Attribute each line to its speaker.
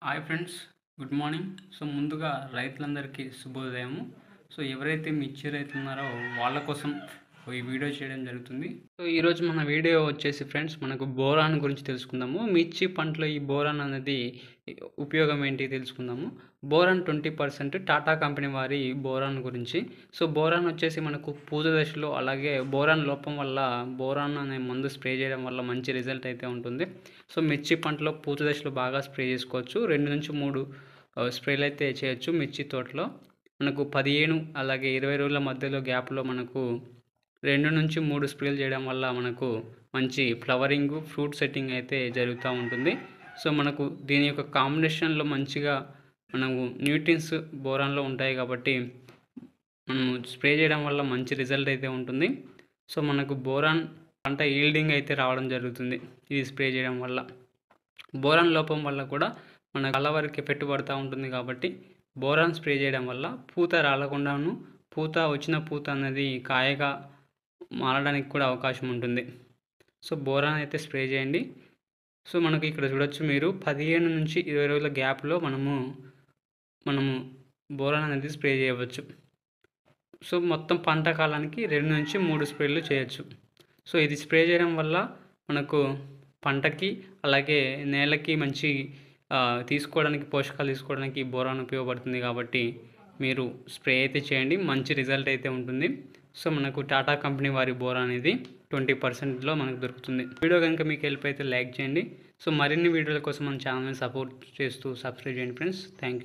Speaker 1: Hi friends, good morning. So ముందుగా రైతులందరికీ శుభోదయము. So ఎవరైతే మిర్చి రైతులు ఉన్నారో వాళ్ళ కోసం ఈ వీడియో చేయడం జరుగుతుంది. సో ఈరోజు మన వీడియో వచ్చేసి ఫ్రెండ్స్, మనకు బోరాన్ గురించి తెలుసుకుందాము. మిర్చి పంటలో ఈ బోరాన్ అనేది ఉపయోగం ఏంటి తెలుసుకుందాము. బోరాన్ 20% టాటా కంపెనీ వారి బోరాన్ గురించి. సో బోరాన్ వచ్చేసి మనకు పూత దశలో, అలాగే బోరాన్ లోపం వల్ల బోరాన్ అనే మందు స్ప్రే చేయడం వల్ల మంచి రిజల్ట్ అయితే ఉంటుంది. సో మిర్చి పంటలో పూత దశలో బాగా స్ప్రే చేసుకోవచ్చు. 2 నుంచి 3 స్ప్రేలు అయితే చేయొచ్చు మిర్చి తోటలో. మనకు 15 అలాగే 20 రోజుల మధ్యలో గ్యాప్లో మనకు 2 నుంచి 3 స్ప్రేలు చేయడం వల్ల మనకు మంచి ఫ్లవరింగ్, ఫ్రూట్ సెట్టింగ్ అయితే జరుగుతూ ఉంటుంది. సో మనకు దీని యొక్క కాంబినేషన్లో మంచిగా మనము న్యూట్రియన్స్ బోరాన్లో ఉంటాయి కాబట్టి మనము స్ప్రే చేయడం వల్ల మంచి రిజల్ట్ అయితే ఉంటుంది. సో మనకు బోరాన్ పంట ఈల్డింగ్ అయితే రావడం జరుగుతుంది ఇది స్ప్రే చేయడం వల్ల. బోరాన్ లోపం వల్ల కూడా మన కళ్ళ వరకు ఎఫెక్ట్ పడుతూ ఉంటుంది కాబట్టి బోరాన్ స్ప్రే చేయడం వల్ల పూత రాలకుండాను, వచ్చిన పూత అనేది కాయగా మారడానికి కూడా అవకాశం ఉంటుంది. సో బోరాన్ అయితే స్ప్రే చేయండి. సో మనకు ఇక్కడ చూడొచ్చు మీరు 15 నుంచి 20 రోజుల గ్యాప్లో మనము బోరాన్ అనేది స్ప్రే చేయవచ్చు. సో మొత్తం పంట కాలానికి 2 నుంచి 3 స్ప్రేలు చేయొచ్చు. సో ఇది స్ప్రే చేయడం వల్ల మనకు పంటకి అలాగే నేలకి మంచి పోషకాలు తీసుకోవడానికి బోరాన్ ఉపయోగపడుతుంది కాబట్టి మీరు స్ప్రే అయితే చేయండి, మంచి రిజల్ట్ అయితే ఉంటుంది. సో మనకు టాటా కంపెనీ వారి బోరాన్ అనేది 20%లో మనకు దొరుకుతుంది. వీడియో కనుక మీకు హెల్ప్ అయితే లైక్ చేయండి. సో మరిన్ని వీడియోల కోసం మన ఛానల్ని సపోర్ట్ చేస్తూ సబ్స్క్రైబ్ చేయండి ఫ్రెండ్స్. Thank you.